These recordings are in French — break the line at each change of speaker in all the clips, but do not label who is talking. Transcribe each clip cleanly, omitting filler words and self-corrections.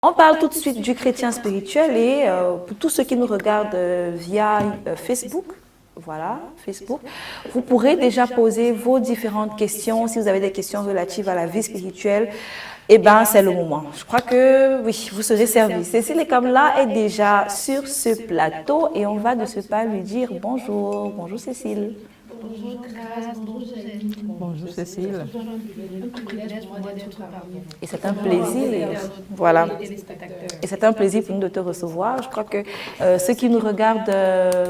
On parle tout de suite du chrétien spirituel et pour tous ceux qui nous regardent via Facebook, voilà, Facebook, vous pourrez déjà poser vos différentes questions. Si vous avez des questions relatives à la vie spirituelle, eh bien, c'est le moment. Je crois que, oui, vous serez servis. Cécile Ekamla est déjà sur ce plateau et on va de ce pas lui dire bonjour. Bonjour Cécile.
Bonjour Grâce, bonjour Jérémy.
Bonjour Cécile.
Un privilège pour moi d'être parmi vous.
Et c'est un plaisir, voilà. Et c'est un plaisir pour nous de te recevoir. Je crois que ceux qui nous regardent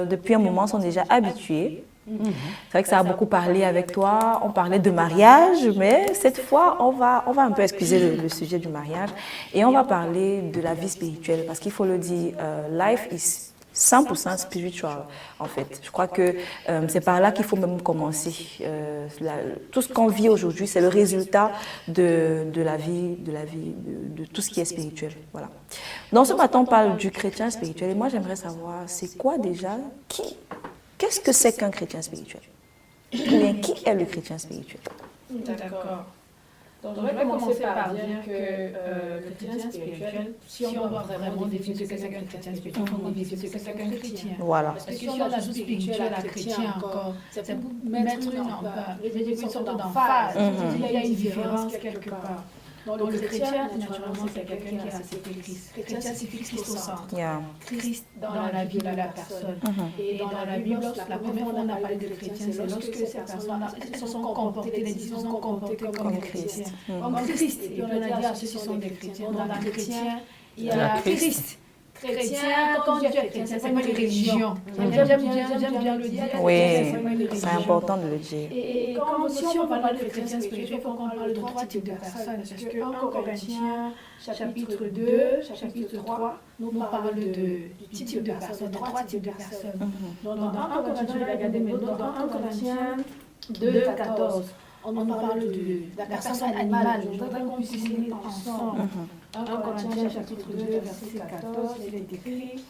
depuis un moment sont déjà habitués. C'est vrai que ça a beaucoup parlé avec toi. On parlait de mariage, mais cette fois, on va un peu excuser le sujet du mariage et on va parler de la vie spirituelle parce qu'il faut le dire, life is 100% spiritual, en fait. Je crois que c'est par là qu'il faut même commencer. Tout ce qu'on vit aujourd'hui, c'est le résultat de la vie, de tout ce qui est spirituel. Voilà. Dans ce matin, on parle du chrétien spirituel. Et moi, j'aimerais savoir, c'est quoi déjà, qu'est-ce que c'est qu'un chrétien spirituel? Ou bien, qui est le chrétien spirituel?
D'accord. Donc, je vais commencer par dire que le chrétien spirituel, si on doit vraiment définir ce que c'est qu'un chrétien spirituel, il faut qu'on définisse ce que c'est qu'un chrétien.
Voilà.
Parce que si on ajoute spirituel à chrétien encore, c'est pour mettre une sorte d'emphase. Il y a une différence quelque part. Donc, le chrétien, naturellement, c'est quelqu'un qui a accepté Christ. Le chrétien, c'est Christ au centre. Christ dans la vie de la personne. Et dans la Bible, la première fois qu'on a parlé de chrétien, c'est lorsque ces personnes se sont comportées, les disciples se sont comportés comme chrétiens. Comme Christ. Et on a dit à ceux qui sont des chrétiens, dans la chrétien, il y a Christ. Chrétien, quand Dieu est chrétien, c'est pas une religion. J'aime bien le dire.
Oui, c'est important de le dire.
Et comme si on parle de chrétien spirituel, il faut qu'on parle de trois types de personnes. Parce que 1 Corinthiens, chapitre 2, chapitre 3, nous parle du type de personnes, trois types de personnes. Donc dans 1 Corinthiens, regardez mes notes, dans 1 Corinthiens 2, 14, on parle de la personne animale. Je voudrais qu'on puisse lire ensemble. 1 Corinthiens chapitre 2, verset 14, il est écrit: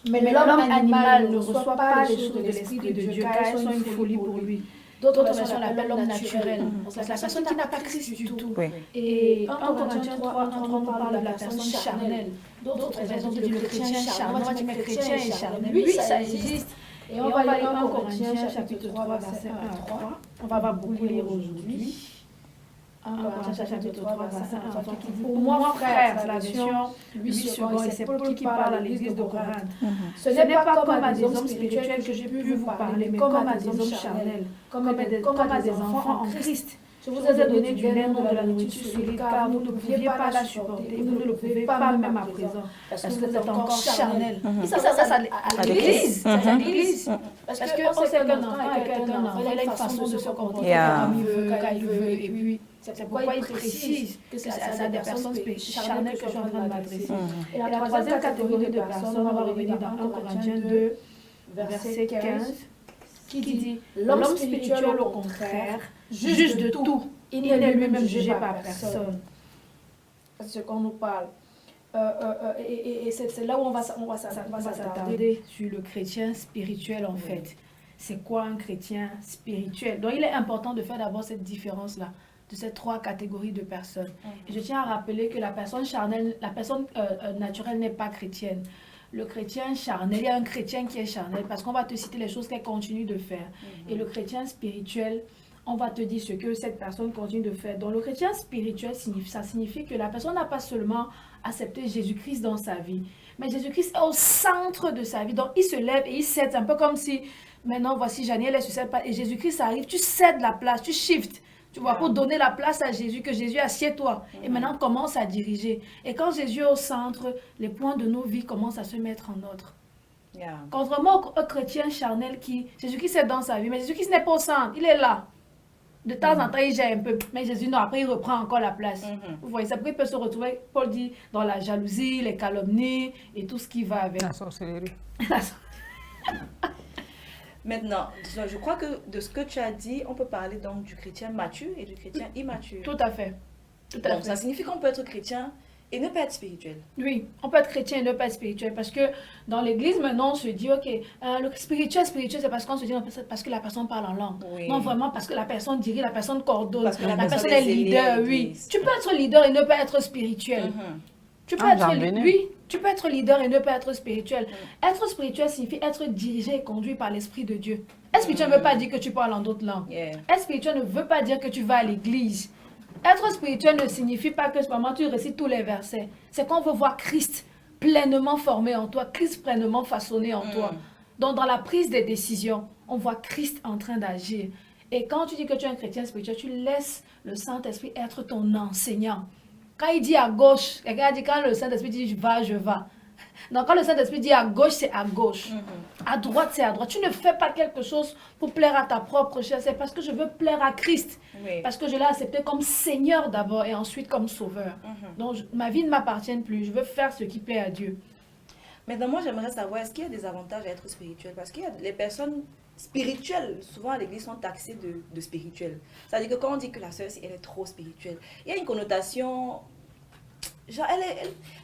mais l'homme animal ne reçoit pas les choses de l'Esprit de Dieu, car elles sont une folie pour lui. D'autres versions l'appellent l'homme naturel. C'est la personne qui n'a pas Christ du tout.
Oui.
Et 1 Corinthiens 3, on parle de la personne charnelle. D'autres versions disent le chrétien charnel. Moi, je dis, mais chrétien et charnel. Oui, ça existe. Et on va lire 1 Corinthiens chapitre 3, verset 1 à 3. On va beaucoup lire aujourd'hui. 1 Corinthiens chapitre 3, verset 1 à 3 qui dit: pour moi, frère, c'est la version 8 secondes, et c'est Paul qui parle à l'église de Corinthe. Ce n'est pas comme à des hommes spirituels que j'ai pu vous parler, mais comme à des hommes charnels, comme à des enfants en Christ. Je vous ai donné du lait, non de la nourriture solide, car vous ne pouviez pas la supporter, vous ne le pouvez pas même à présent, parce que vous êtes encore charnel. Et ça à l'église. C'est à l'église. Parce qu'on sait qu'un enfant est quelqu'un d'enfant, il a une façon de se comporter comme il veut, quand il veut, et puis c'est pourquoi il précise que c'est à des personnes charnelles que je suis en train de m'adresser. Et la troisième catégorie de personnes, on va revenir dans 1 Corinthiens 2, verset 15, qui dit: l'homme spirituel, au contraire, juge de tout. Il n'est lui-même jugé par personne. C'est ce qu'on nous parle. Et c'est là où on va s'attarder sur le chrétien spirituel, en fait. C'est quoi un chrétien spirituel? Donc, il est important de faire d'abord cette différence-là, de ces trois catégories de personnes. Et je tiens à rappeler que la personne charnelle, la personne naturelle n'est pas chrétienne. Le chrétien charnel, il y a un chrétien qui est charnel parce qu'on va te citer les choses qu'elle continue de faire. Et le chrétien spirituel, on va te dire ce que cette personne continue de faire. Donc le chrétien spirituel, ça signifie que la personne n'a pas seulement accepté Jésus-Christ dans sa vie, mais Jésus-Christ est au centre de sa vie. Donc il se lève et il cède, un peu comme si, maintenant voici Janiel est sur cette place et Jésus-Christ arrive, tu cèdes la place, tu shifts. Tu vois, pour donner la place à Jésus, que Jésus assieds-toi. Et maintenant, commence à diriger. Et quand Jésus est au centre, les points de nos vies commencent à se mettre en ordre. Contrairement au chrétien charnel Jésus-Christ est dans sa vie, mais Jésus-Christ n'est pas au centre, il est là. De temps en temps, il gère un peu, mais Jésus, non, après, il reprend encore la place. Vous voyez, ça peut se retrouver, Paul dit, dans la jalousie, les calomnies et tout ce qui va avec.
La sorcellerie.
Maintenant, je crois que de ce que tu as dit, on peut parler donc du chrétien mature et du chrétien immature.
Tout à fait.
Donc, ça signifie qu'on peut être chrétien et ne pas être spirituel.
Oui, on peut être chrétien et ne pas être spirituel. Parce que dans l'église, maintenant, on se dit, ok, le spirituel, c'est parce qu'on se dit, non, parce que la personne parle en langue. Oui. Non, vraiment, parce que la personne dirige, la personne coordonne, la personne est leader, oui. Tu peux être leader et ne pas être spirituel. Tu peux tu peux être leader et ne pas être spirituel. Être spirituel signifie être dirigé et conduit par l'Esprit de Dieu. Être spirituel ne veut pas dire que tu parles en d'autres langues. Être spirituel ne veut pas dire que tu vas à l'église. Être spirituel ne signifie pas que vraiment tu récites tous les versets. C'est qu'on veut voir Christ pleinement formé en toi, Christ pleinement façonné en toi. Donc dans la prise des décisions, on voit Christ en train d'agir. Et quand tu dis que tu es un chrétien spirituel, tu laisses le Saint-Esprit être ton enseignant. Quand il dit à gauche, quelqu'un dit quand le Saint-Esprit dit je vais, je vais. Donc quand le Saint-Esprit dit à gauche, c'est à gauche. À droite, c'est à droite. Tu ne fais pas quelque chose pour plaire à ta propre chair. C'est parce que je veux plaire à Christ. Parce que je l'ai accepté comme Seigneur d'abord et ensuite comme Sauveur. Donc ma vie ne m'appartient plus. Je veux faire ce qui plaît à Dieu.
Maintenant, moi, j'aimerais savoir, est-ce qu'il y a des avantages à être spirituel? Parce qu'il y a les personnes spirituelles, souvent à l'église, sont taxées de spirituelles. C'est-à-dire que quand on dit que la sœur, elle est trop spirituelle, il y a une connotation, genre,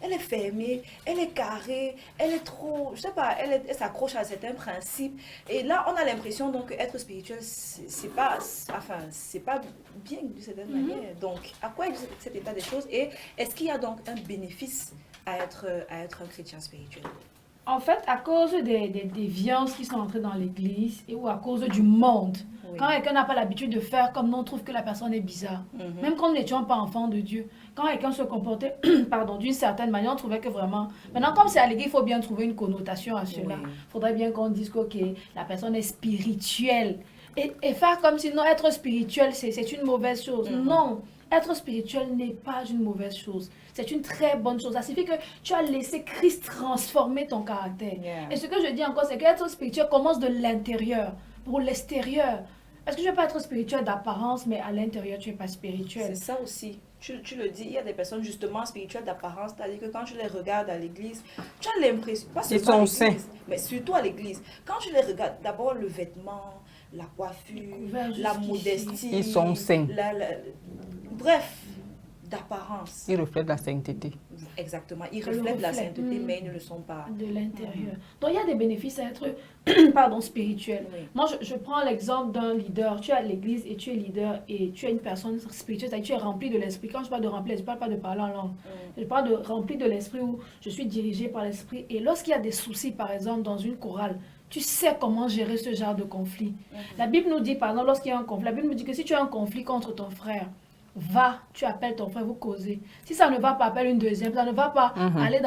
elle est fermée, elle est carrée, elle est trop, je sais pas, elle s'accroche à certains principes. Et là, on a l'impression donc qu'être spirituel, c'est pas bien de cette manière. Donc, à quoi est cet état des choses? Et est-ce qu'il y a donc un bénéfice à être un chrétien spirituel?
En fait, à cause des déviances qui sont entrées dans l'église ou à cause du monde, quand quelqu'un n'a pas l'habitude de faire comme nous, on trouve que la personne est bizarre. Même quand nous n'étions pas enfants de Dieu, quand quelqu'un se comportait d'une certaine manière, on trouvait que vraiment... Maintenant, comme c'est à l'église, il faut bien trouver une connotation à cela. Il faudrait bien qu'on dise que la personne est spirituelle. Et faire comme si non, être spirituel, c'est une mauvaise chose. Non, être spirituel n'est pas une mauvaise chose. C'est une très bonne chose. Ça signifie que tu as laissé Christ transformer ton caractère. Et ce que je dis encore, c'est qu'être spirituel commence de l'intérieur pour l'extérieur. Parce que je ne vais pas être spirituel d'apparence, mais à l'intérieur, tu n'es pas spirituel.
C'est ça aussi. Tu le dis, il y a des personnes justement spirituelles d'apparence, c'est-à-dire que quand tu les regardes à l'église, tu as l'impression, pas seulement à l'église, mais surtout à l'église, quand tu les regardes, d'abord le vêtement, la coiffure, la modestie,
ils sont saints.
Bref, d'apparence.
Ils reflètent la sainteté.
Exactement, ils reflètent la sainteté, mais ils ne le sont pas.
De l'intérieur. Donc il y a des bénéfices à être spirituel. Moi, je prends l'exemple d'un leader. Tu es à l'église et tu es leader et tu es une personne spirituelle, c'est-à-dire tu es rempli de l'esprit. Quand je parle de rempli, je ne parle pas de parler en langue. Je parle de rempli de l'esprit où je suis dirigé par l'esprit. Et lorsqu'il y a des soucis, par exemple, dans une chorale, tu sais comment gérer ce genre de conflit. La Bible nous dit, par exemple, lorsqu'il y a un conflit, la Bible nous dit que si tu as un conflit contre ton frère, va, tu appelles ton frère, vous causez. Si ça ne va pas, appelle une deuxième. Ça ne va pas aller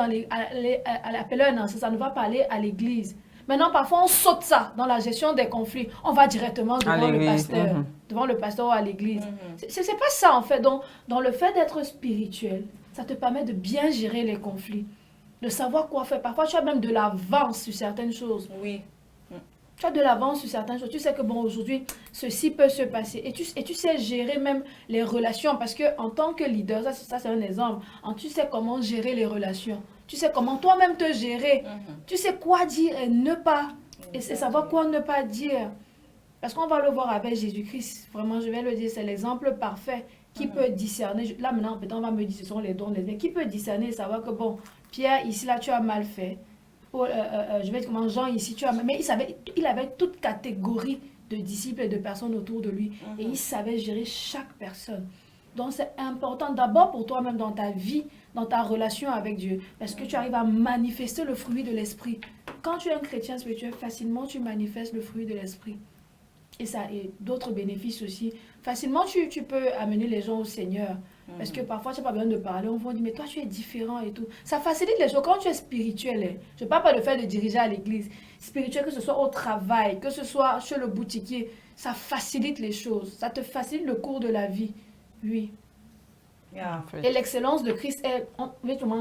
appeler un ancien, ça ne va pas aller à l'église. Maintenant, parfois, on saute ça dans la gestion des conflits. On va directement devant le pasteur. Devant le pasteur ou à l'église. C'est pas ça, en fait. Donc, dans le fait d'être spirituel, ça te permet de bien gérer les conflits. De savoir quoi faire. Parfois, tu as même de l'avance sur certaines choses. Tu as de l'avance sur certaines choses. Tu sais que, bon, aujourd'hui, ceci peut se passer. Et tu sais gérer même les relations. Parce qu'en tant que leader, ça c'est un exemple. Tu sais comment gérer les relations. Tu sais comment toi-même te gérer. Tu sais quoi dire et ne pas. Et c'est savoir quoi ne pas dire. Parce qu'on va le voir avec Jésus-Christ. Vraiment, je vais le dire, c'est l'exemple parfait. Qui peut discerner. Là, maintenant, peut-être on va me dire, ce sont les dons, les biens. Qui peut discerner et savoir que, bon, Pierre, ici, là, tu as mal fait. Je vais dire comment Jean ici, tu as... Mais il avait toute catégorie de disciples et de personnes autour de lui. Et il savait gérer chaque personne. Donc c'est important d'abord pour toi-même dans ta vie, dans ta relation avec Dieu. Parce que tu arrives à manifester le fruit de l'esprit. Quand tu es un chrétien spirituel, facilement tu manifestes le fruit de l'esprit. Et ça et d'autres bénéfices aussi. Facilement tu peux amener les gens au Seigneur. Parce que parfois, tu n'as pas besoin de parler. On va dire, mais toi, tu es différent et tout. Ça facilite les choses. Quand tu es spirituel, je ne parle pas de faire de diriger à l'église. Spirituel, que ce soit au travail, que ce soit chez le boutiquier, ça facilite les choses. Ça te facilite le cours de la vie. Oui. Et l'excellence de Christ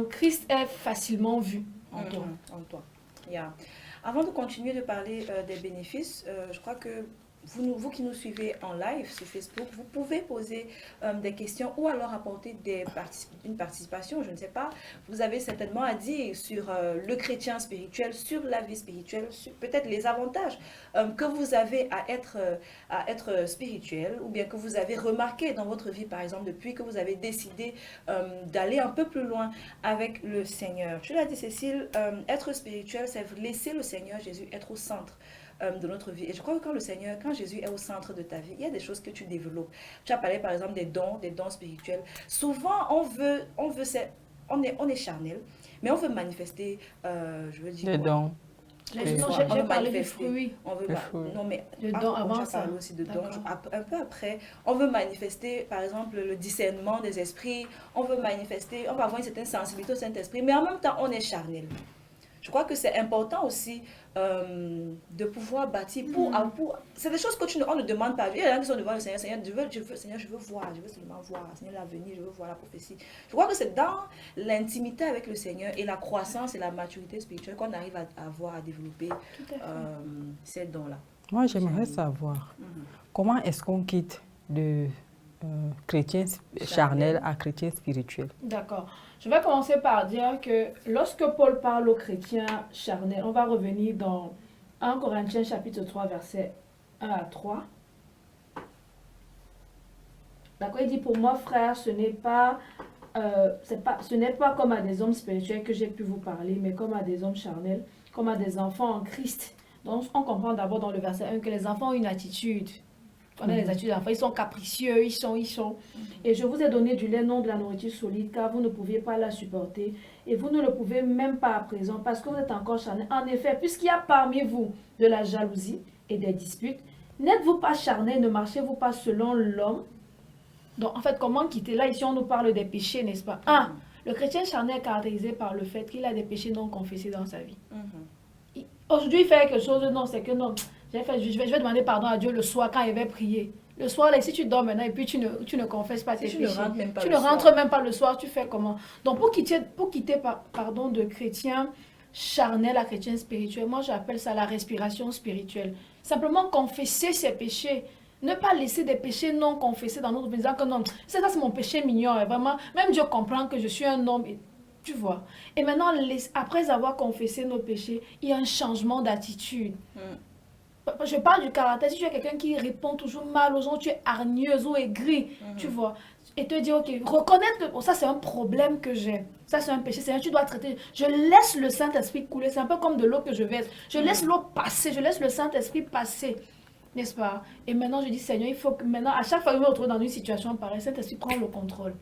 Christ est facilement vu en toi.
Avant de continuer de parler des bénéfices, je crois que vous qui nous suivez en live sur Facebook, vous pouvez poser des questions ou alors apporter une participation, je ne sais pas. Vous avez certainement à dire sur le chrétien spirituel, sur la vie spirituelle, sur peut-être les avantages que vous avez à être spirituel ou bien que vous avez remarqué dans votre vie, par exemple, depuis que vous avez décidé d'aller un peu plus loin avec le Seigneur. Tu l'as dit, Cécile, être spirituel, c'est laisser le Seigneur Jésus être au centre de notre vie. Et je crois que quand Jésus est au centre de ta vie, il y a des choses que tu développes. Tu as parlé par exemple des dons spirituels. Souvent, on veut on est charnel, mais on veut manifester, je veux dire...
Des dons.
J'ai parlé des fruits.
On veut non, mais
avant ça.
Aussi de dons. Un peu après, on veut manifester, par exemple, le discernement des esprits. On veut manifester, on va avoir une certaine sensibilité au Saint-Esprit, mais en même temps, on est charnel. Je crois que c'est important aussi de pouvoir bâtir c'est des choses que on ne demande pas. Il y a des gens qui sont devant le Seigneur, Seigneur, je veux voir, je veux seulement voir, Seigneur, l'avenir, je veux voir la prophétie. Je crois que c'est dans l'intimité avec le Seigneur et la croissance et la maturité spirituelle qu'on arrive à développer ces dons-là.
Moi, j'aimerais savoir comment est-ce qu'on quitte de chrétien charnel à chrétien spirituel.
D'accord. Je vais commencer par dire que lorsque Paul parle aux chrétiens charnels, on va revenir dans 1 Corinthiens chapitre 3, versets 1 à 3. D'accord, il dit, pour moi, frère, ce n'est pas comme à des hommes spirituels que j'ai pu vous parler, mais comme à des hommes charnels, comme à des enfants en Christ. Donc, on comprend d'abord dans le verset 1 que les enfants ont une attitude. On a les attitudes d'enfants, ils sont capricieux, ils sont. Et je vous ai donné du lait, non de la nourriture solide, car vous ne pouviez pas la supporter. Et vous ne le pouvez même pas à présent, parce que vous êtes encore charnel. En effet, puisqu'il y a parmi vous de la jalousie et des disputes, n'êtes-vous pas charnel, ne marchez-vous pas selon l'homme? Donc, en fait, comment quitter? Là, ici, on nous parle des péchés, n'est-ce pas? Le chrétien charnel est caractérisé par le fait qu'il a des péchés non confessés dans sa vie. Aujourd'hui, il fait quelque chose, non, c'est que non. Je vais demander pardon à Dieu le soir quand il va prier. Le soir, là, si tu dors maintenant et puis tu ne confesses pas tes péchés, tu ne rentres même pas le soir, tu fais comment? Donc, pour quitter de chrétien charnel à chrétien spirituel, moi j'appelle ça la respiration spirituelle. Simplement confesser ses péchés. Ne pas laisser des péchés non confessés dans notre vie, disant que non, c'est mon péché mignon. Et vraiment, même Dieu comprend que je suis un homme. Tu vois. Et maintenant, après avoir confessé nos péchés, il y a un changement d'attitude. Je parle du caractère. Si tu es quelqu'un qui répond toujours mal aux gens, tu es hargneuse ou aigrie, tu vois. Et te dire, ok, reconnaître que ça c'est un problème que j'ai. Ça c'est un péché, tu dois traiter. Je laisse le Saint-Esprit couler. C'est un peu comme de l'eau que je verse. Je laisse l'eau passer, je laisse le Saint-Esprit passer. N'est-ce pas? Et maintenant je dis, Seigneur, il faut que maintenant, à chaque fois que je me retrouve dans une situation pareille, Saint-Esprit prend le contrôle.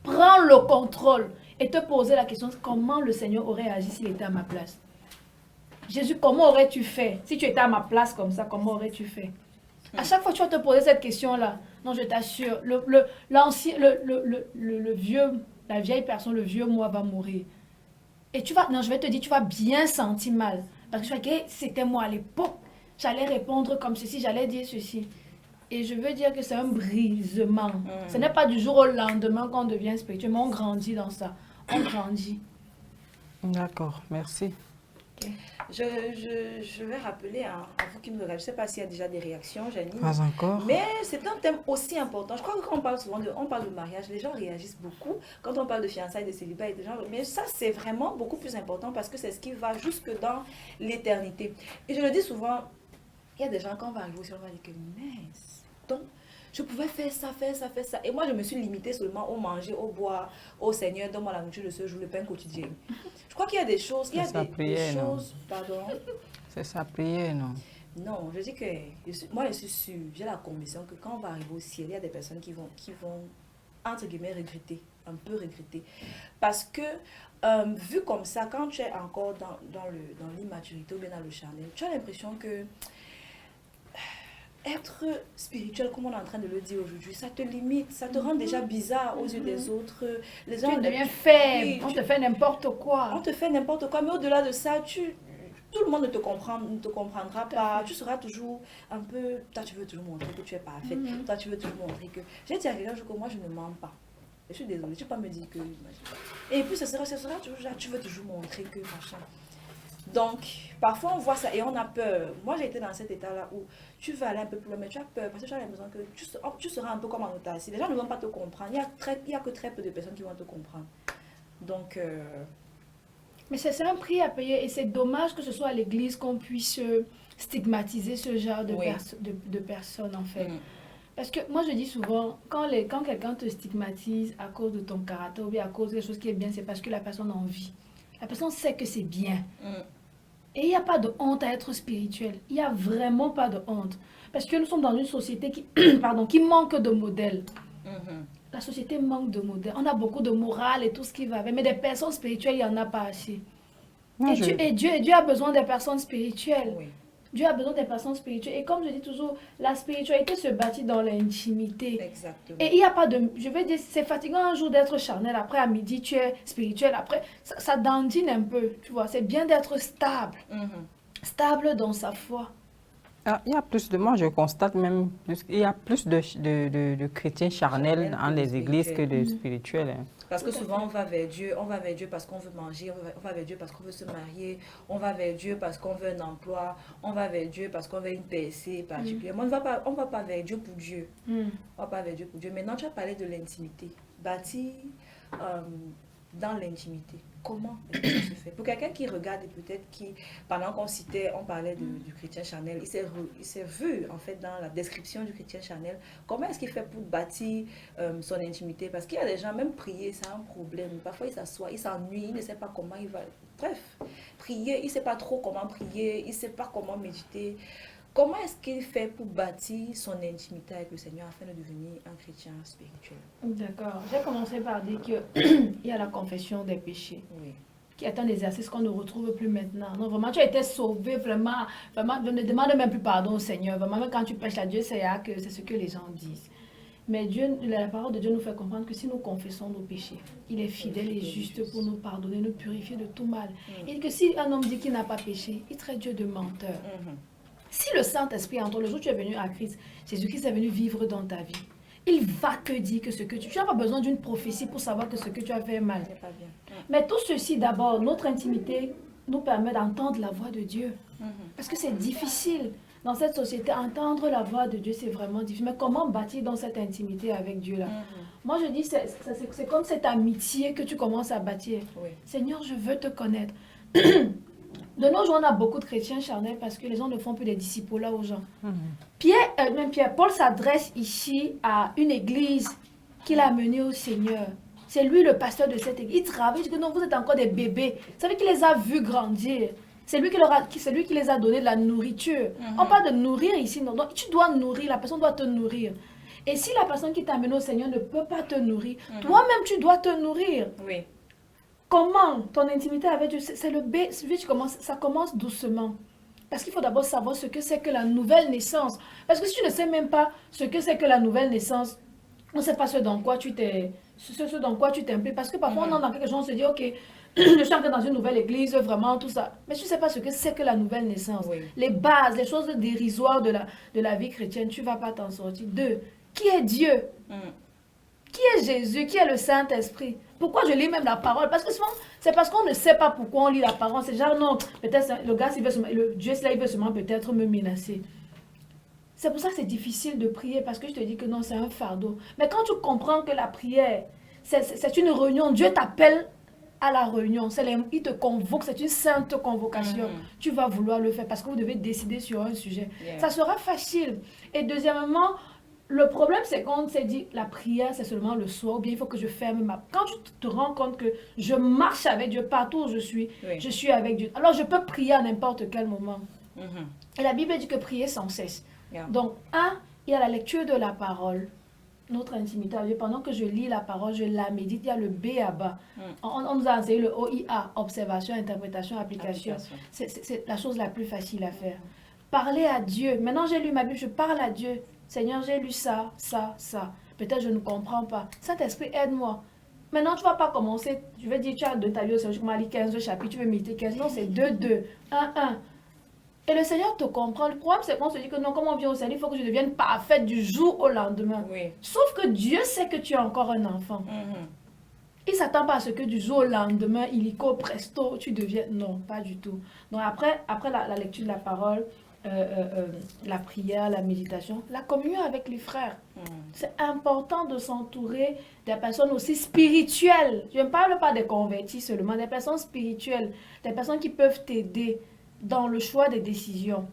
Prends le contrôle et te poser la question, comment le Seigneur aurait agi s'il était à ma place? Jésus, comment aurais-tu fait? Si tu étais à ma place comme ça, comment aurais-tu fait? À chaque fois, tu vas te poser cette question-là. Non, je t'assure, la vieille personne, le vieux moi va mourir. Et je vais te dire, tu vas bien sentir mal. Parce que tu vas dire, c'était moi à l'époque. J'allais répondre comme ceci, j'allais dire ceci. Et je veux dire que c'est un brisement. Ce n'est pas du jour au lendemain qu'on devient spirituel, mais on grandit dans ça. On grandit.
D'accord, merci.
Okay. Je vais rappeler à vous qui nous regardez, je ne sais pas s'il y a déjà des réactions, Janine.
Pas encore.
Mais c'est un thème aussi important. Je crois que quand on parle souvent on parle de mariage, les gens réagissent beaucoup. Quand on parle de fiançailles, de célibat, et de gens, mais ça c'est vraiment beaucoup plus important parce que c'est ce qui va jusque dans l'éternité. Et je le dis souvent, il y a des gens quand on va arriver aussi, on va dire que mince. Donc, je pouvais faire ça. Et moi, je me suis limitée seulement au manger, au boire, au Seigneur, donne-moi la nourriture de ce jour, le pain quotidien. Je crois qu'il y a des choses, des choses, pardon.
C'est sa prière, non?
Non, je dis que, moi je suis sûre, j'ai la conviction que quand on va arriver au ciel, il y a des personnes qui vont entre guillemets, regretter, un peu regretter. Parce que, vu comme ça, quand tu es encore dans l'immaturité ou bien dans le charnel, tu as l'impression que être spirituel, comme on est en train de le dire aujourd'hui, ça te limite, ça te rend déjà bizarre aux yeux des autres. Les gens,
tu deviens faible, on te fait n'importe quoi.
On te fait n'importe quoi, mais au-delà de ça, tout le monde ne te comprendra pas. Tu seras toujours un peu... Toi, tu veux toujours montrer que tu es parfaite. Toi, tu veux toujours montrer que... J'ai dit à quelqu'un que moi, je ne mens pas. Je suis désolée, tu ne peux pas me dire que... Et puis, ce sera toujours là, tu veux toujours montrer que machin. Donc, parfois, on voit ça et on a peur. Moi, j'ai été dans cet état-là où tu veux aller un peu plus loin, mais tu as peur parce que tu as l'impression que tu seras un peu comme en autarcie. Les gens ne vont pas te comprendre. Il n'y a que très peu de personnes qui vont te comprendre. Donc...
Mais c'est un prix à payer et c'est dommage que ce soit à l'église qu'on puisse stigmatiser ce genre de personnes, en fait. Parce que moi, je dis souvent, quand quelqu'un te stigmatise à cause de ton caractère ou bien à cause de quelque chose qui est bien, c'est parce que la personne a envie. La personne sait que c'est bien. Et il n'y a pas de honte à être spirituel. Il n'y a vraiment pas de honte. Parce que nous sommes dans une société qui manque de modèles. la société manque de modèles. On a beaucoup de morale et tout ce qui va avec, mais des personnes spirituelles, il n'y en a pas assez.
Non,
Dieu a besoin des personnes spirituelles.
Oui.
Dieu a besoin des personnes spirituelles. Et comme je dis toujours, la spiritualité se bâtit dans l'intimité.
Exactement.
Et il n'y a pas de... Je veux dire, c'est fatigant un jour d'être charnel. Après, à midi, tu es spirituel. Après, ça dandine un peu. Tu vois, c'est bien d'être stable. Stable dans sa foi.
Il y a plus de... Moi, je constate même... Il y a plus de chrétiens charnels dans les églises que de spirituels. Hein.
Parce que souvent, on va vers Dieu parce qu'on veut manger, on va vers Dieu parce qu'on veut se marier, on va vers Dieu parce qu'on veut un emploi, on va vers Dieu parce qu'on veut une PSC particulière. On ne va pas vers Dieu pour Dieu. On va pas vers Dieu pour Dieu. Maintenant, tu as parlé de l'intimité. Bâtir dans l'intimité. Comment est-ce que ça se fait? Pour quelqu'un qui regarde et peut-être qui, pendant qu'on citait, on parlait du chrétien charnel, il s'est vu en fait dans la description du chrétien charnel, comment est-ce qu'il fait pour bâtir son intimité? Parce qu'il y a des gens, même prier, c'est un problème. Parfois, il s'assoit, il s'ennuie, il ne sait pas comment il va... Bref, prier, il ne sait pas trop comment prier, il ne sait pas comment méditer. Comment est-ce qu'il fait pour bâtir son intimité avec le Seigneur afin de devenir un chrétien spirituel?
D'accord. J'ai commencé par dire qu'il y a la confession des péchés.
Oui.
Qui est un exercice qu'on ne retrouve plus maintenant. Non, vraiment, tu as été sauvé, vraiment, ne demande même plus pardon au Seigneur. Vraiment, même quand tu pêches à Dieu, c'est ce que les gens disent. Mais Dieu, la parole de Dieu nous fait comprendre que si nous confessons nos péchés, il est fidèle et juste pour nous pardonner, nous purifier de tout mal. Et que si un homme dit qu'il n'a pas péché, il traite Dieu de menteur. Si le Saint-Esprit, entre le jour où tu es venu à Christ, Jésus-Christ est venu vivre dans ta vie, il va te dire que ce que tu n'as pas besoin d'une prophétie pour savoir que ce que tu as fait est mal.
C'est pas bien.
Mais tout ceci, d'abord, notre intimité nous permet d'entendre la voix de Dieu. Parce que c'est difficile. Dans cette société, entendre la voix de Dieu, c'est vraiment difficile. Mais comment bâtir dans cette intimité avec Dieu-là? Moi, je dis, c'est comme cette amitié que tu commences à bâtir.
Oui.
Seigneur, je veux te connaître. De nos jours, on a beaucoup de chrétiens charnels parce que les gens ne font plus des disciples-là aux gens. Paul s'adresse ici à une église qu'il a menée au Seigneur. C'est lui le pasteur de cette église. Il travaille, il dit que non, vous êtes encore des bébés. Vous savez qu'il les a vus grandir. C'est lui qui les a donné de la nourriture. On parle de nourrir ici. Non. Donc, tu dois nourrir, la personne doit te nourrir. Et si la personne qui t'a amené au Seigneur ne peut pas te nourrir, toi-même, tu dois te nourrir.
Oui.
Comment ton intimité avec Dieu, c'est le B, ça commence doucement. Parce qu'il faut d'abord savoir ce que c'est que la nouvelle naissance. Parce que si tu ne sais même pas ce que c'est que la nouvelle naissance, on ne sait pas ce dans quoi tu t'impliques. Parce que parfois, on est dans quelque chose, on se dit, ok, je suis entré dans une nouvelle église, vraiment, tout ça. Mais tu ne sais pas ce que c'est que la nouvelle naissance. Oui. Les bases, les choses dérisoires de la vie chrétienne, tu ne vas pas t'en sortir. 2, qui est Dieu? Qui est Jésus? Qui est le Saint-Esprit? Pourquoi je lis même la parole? Parce que souvent, c'est parce qu'on ne sait pas pourquoi on lit la parole. C'est genre, non, peut-être le gars, Dieu, il veut seulement peut-être me menacer. C'est pour ça que c'est difficile de prier, parce que je te dis que non, c'est un fardeau. Mais quand tu comprends que la prière, c'est une réunion, Dieu t'appelle à la réunion, il te convoque, c'est une sainte convocation. Tu vas vouloir le faire parce que vous devez décider sur un sujet. Ça sera facile. Et deuxièmement, le problème, c'est qu'on s'est dit, la prière, c'est seulement le soir, ou bien il faut que je ferme ma... Quand tu te rends compte que je marche avec Dieu partout où je suis avec Dieu. Alors, je peux prier à n'importe quel moment. Et la Bible dit que prier sans cesse. Donc, il y a la lecture de la parole, notre intimité avec Dieu. Pendant que je lis la parole, je la médite, il y a le B à bas. On nous a enseigné le OIA, observation, interprétation, application. C'est la chose la plus facile à faire. Parler à Dieu. Maintenant, j'ai lu ma Bible, je parle à Dieu. Seigneur, j'ai lu ça. Peut-être je ne comprends pas. Saint-Esprit, aide-moi. Maintenant, tu ne vas pas commencer. Je vais dire, tu as de ta vie au Seigneur, je m'as lu 15 chapitres, tu veux méditer 15. Non, c'est 2, 1. Et le Seigneur te comprend. Le problème, c'est qu'on se dit que non, comme on vient au Seigneur, il faut que je devienne parfaite du jour au lendemain. Oui. Sauf que Dieu sait que tu es encore un enfant. Il ne s'attend pas à ce que du jour au lendemain, illico, presto, tu deviennes... Non, pas du tout. Donc après la lecture de la parole, la prière, la méditation, la communion avec les frères. C'est important de s'entourer des personnes aussi spirituelles. Je ne parle pas des convertis seulement, des personnes spirituelles, des personnes qui peuvent t'aider dans le choix des décisions.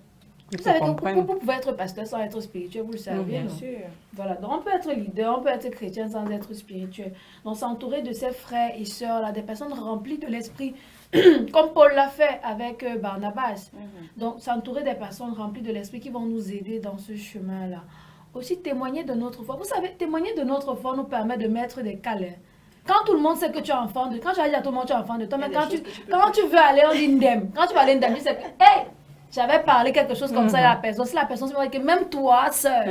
Vous savez que vous pouvez être pasteur sans être spirituel, vous le savez.
Bien sûr.
Voilà, donc on peut être leader, on peut être chrétien sans être spirituel. Donc s'entourer de ses frères et sœurs, là, des personnes remplies de l'esprit, comme Paul l'a fait avec Barnabas. Donc s'entourer des personnes remplies de l'esprit qui vont nous aider dans ce chemin-là. aussi témoigner de notre foi. Vous savez, témoigner de notre foi nous permet de mettre des câlins. Quand tout le monde sait que tu es enfant de... Quand tu as dit à tout le monde que tu es enfant de toi, mais quand tu veux aller en indem, quand tu vas aller en indem, tu sais que, hey, j'avais parlé quelque chose comme ça à la personne. Si la personne se dit que même toi, sœur,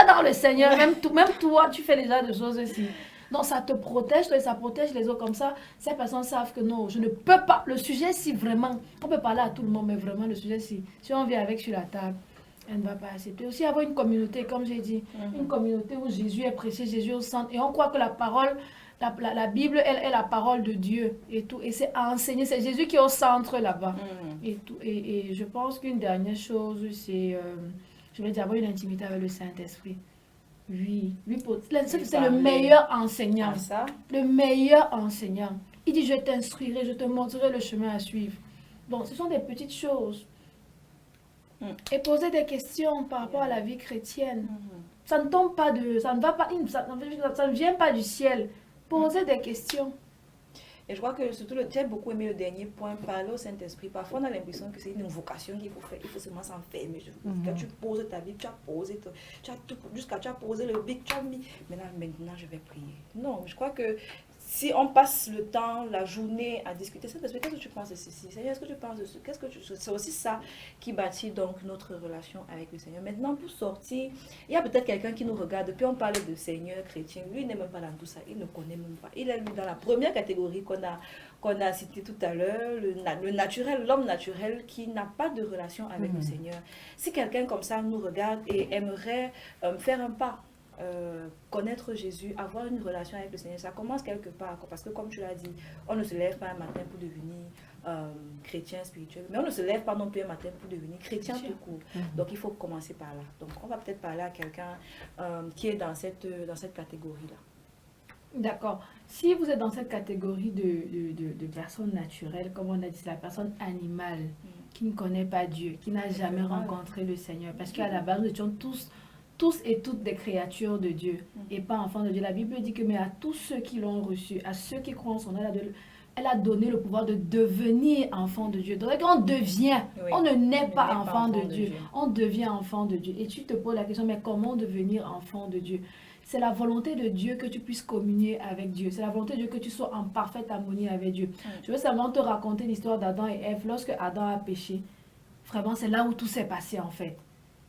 dans le Seigneur, même toi, tu fais déjà des choses aussi. Donc ça te protège, et ça protège les autres comme ça. Ces personnes savent que non, je ne peux pas. Le sujet, si vraiment, on peut parler à tout le monde, mais vraiment le sujet, si on vient avec sur la table, elle ne va pas accepter. Aussi avoir une communauté, comme j'ai dit, une communauté où Jésus est prêché, Jésus est au centre. Et on croit que la parole, la Bible, elle est la parole de Dieu et tout. Et c'est à enseigner, c'est Jésus qui est au centre là-bas. Et tout. Et je pense qu'une dernière chose, c'est, je vais dire, avoir une intimité avec le Saint-Esprit. Oui, c'est le meilleur enseignant. Le meilleur enseignant. Il dit, je t'instruirai, je te montrerai le chemin à suivre. Bon, ce sont des petites choses. Et poser des questions par rapport à la vie chrétienne. Ça ne tombe pas de... Ça ne va pas... Ça ne vient pas du ciel. Poser des questions.
Et je crois que surtout, j'ai beaucoup aimé le dernier point, parler au Saint-Esprit. Parfois, on a l'impression que c'est une vocation qu'il faut faire. Il faut seulement s'enfermer. Quand tu poses ta Bible, tu as posé, jusqu'à tu as posé le bic, tu as mis. Maintenant, je vais prier. Non, je crois que si on passe le temps, la journée à discuter, Saint-Esprit, qu'est-ce que tu penses de ceci? Seigneur, est-ce que tu penses de ce? C'est aussi ça qui bâtit donc notre relation avec le Seigneur. Maintenant, pour sortir, il y a peut-être quelqu'un qui nous regarde. Depuis, on parle de Seigneur chrétien. Lui, il n'est même pas dans tout ça. Il ne connaît même pas. Il est lui dans la première catégorie qu'on a citée tout à l'heure, le naturel, l'homme naturel qui n'a pas de relation avec le Seigneur. Si quelqu'un comme ça nous regarde et aimerait faire un pas, connaître Jésus, avoir une relation avec le Seigneur, ça commence quelque part, parce que comme tu l'as dit, on ne se lève pas un matin pour devenir chrétien spirituel, mais on ne se lève pas non plus un matin pour devenir chrétien tout court. Donc il faut commencer par là. Donc on va peut-être parler à quelqu'un qui est dans cette catégorie-là.
D'accord. Si vous êtes dans cette catégorie de personnes naturelles, comme on a dit, c'est la personne animale qui ne connaît pas Dieu, qui n'a jamais rencontré le Seigneur, parce qu'à la base, nous étions tous et toutes des créatures de Dieu et pas enfants de Dieu. La Bible dit que, mais à tous ceux qui l'ont reçu, à ceux qui croient en son nom, elle a donné le pouvoir de devenir enfant de Dieu. Donc, on devient, on ne naît pas enfant de Dieu, on devient enfant de Dieu. Et tu te poses la question, mais comment devenir enfant de Dieu? C'est la volonté de Dieu que tu puisses communier avec Dieu. C'est la volonté de Dieu que tu sois en parfaite harmonie avec Dieu. Je veux simplement te raconter l'histoire d'Adam et Ève. Lorsque Adam a péché, vraiment, c'est là où tout s'est passé en fait.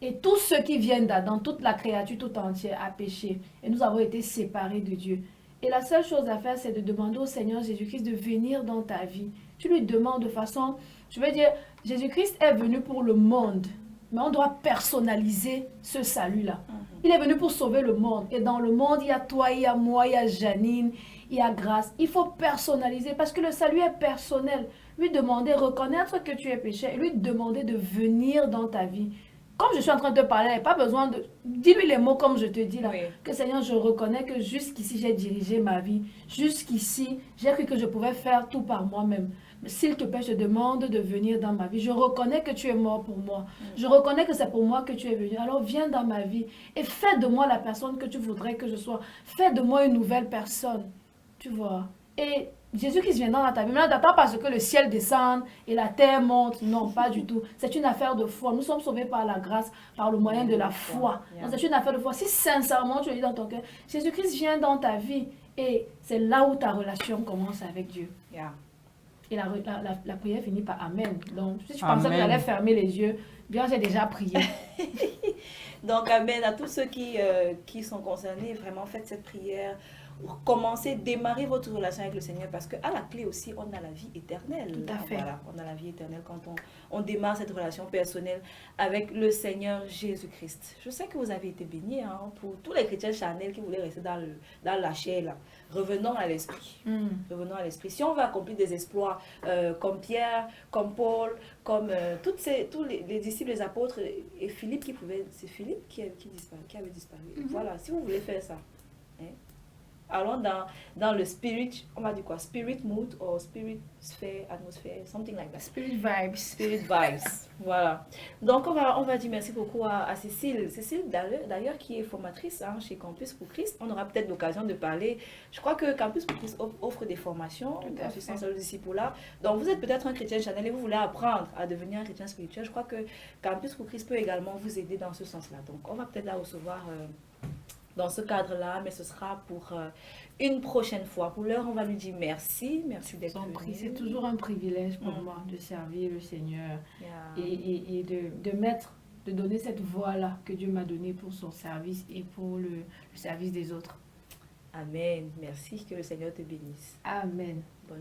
Et tous ceux qui viennent d'Adam, toute la créature tout entière a péché. Et nous avons été séparés de Dieu. Et la seule chose à faire, c'est de demander au Seigneur Jésus-Christ de venir dans ta vie. Tu lui demandes de façon... Je veux dire, Jésus-Christ est venu pour le monde. Mais on doit personnaliser ce salut-là. Il est venu pour sauver le monde. Et dans le monde, il y a toi, il y a moi, il y a Janine, il y a Grâce. Il faut personnaliser parce que le salut est personnel. Lui demander, reconnaître que tu es péché. Et lui demander de venir dans ta vie. Comme je suis en train de te parler, il n'y a pas besoin de... Dis-lui les mots comme je te dis là. Que Seigneur, je reconnais que jusqu'ici, j'ai dirigé ma vie. Jusqu'ici, j'ai cru que je pouvais faire tout par moi-même. S'il te plaît, je demande de venir dans ma vie. Je reconnais que tu es mort pour moi. Je reconnais que c'est pour moi que tu es venu. Alors viens dans ma vie et fais de moi la personne que tu voudrais que je sois. Fais de moi une nouvelle personne. Tu vois. Et Jésus-Christ vient dans ta vie. Maintenant, n'attends pas que le ciel descende et la terre monte. Non, pas du tout. C'est une affaire de foi. Nous sommes sauvés par la grâce, par le moyen de la foi. C'est une affaire de foi. Si sincèrement tu le dis dans ton cœur, Jésus-Christ vient dans ta vie et c'est là où ta relation commence avec Dieu. Et la prière finit par Amen. Donc, si tu pensais que tu allais fermer les yeux, bien, j'ai déjà prié.
Donc, Amen à tous ceux qui sont concernés. Vraiment, faites cette prière. Commencez, démarrez votre relation avec le Seigneur parce qu'à la clé aussi, on a la vie éternelle.
Tout à fait.
Voilà, on a la vie éternelle quand on démarre cette relation personnelle avec le Seigneur Jésus-Christ. Je sais que vous avez été bénis pour tous les chrétiens charnels qui voulaient rester dans la chair. Là. Revenons à l'esprit. Revenons à l'esprit. Si on veut accomplir des exploits comme Pierre, comme Paul, comme tous les disciples, les apôtres et Philippe qui pouvaient... C'est Philippe qui avait disparu. Voilà, si vous voulez faire ça, hein, allons dans le spirit, on va dire quoi, spirit mood ou spirit sphere, atmosphère, something like that.
Spirit vibes.
Spirit vibes, voilà. Donc on va dire merci beaucoup à Cécile. Cécile d'ailleurs qui est formatrice chez Campus pour Christ. On aura peut-être l'occasion de parler. Je crois que Campus pour Christ offre des formations d'assistance à disciple-là. Donc vous êtes peut-être un chrétien charnel et vous voulez apprendre à devenir un chrétien spirituel. Je crois que Campus pour Christ peut également vous aider dans ce sens-là. Donc on va peut-être la recevoir dans ce cadre-là, mais ce sera pour une prochaine fois. Pour l'heure, on va lui dire merci. Merci d'être venu.
C'est toujours un privilège pour moi de servir le Seigneur et de donner cette voix-là que Dieu m'a donnée pour son service et pour le service des autres.
Amen. Merci. Que le Seigneur te bénisse.
Amen.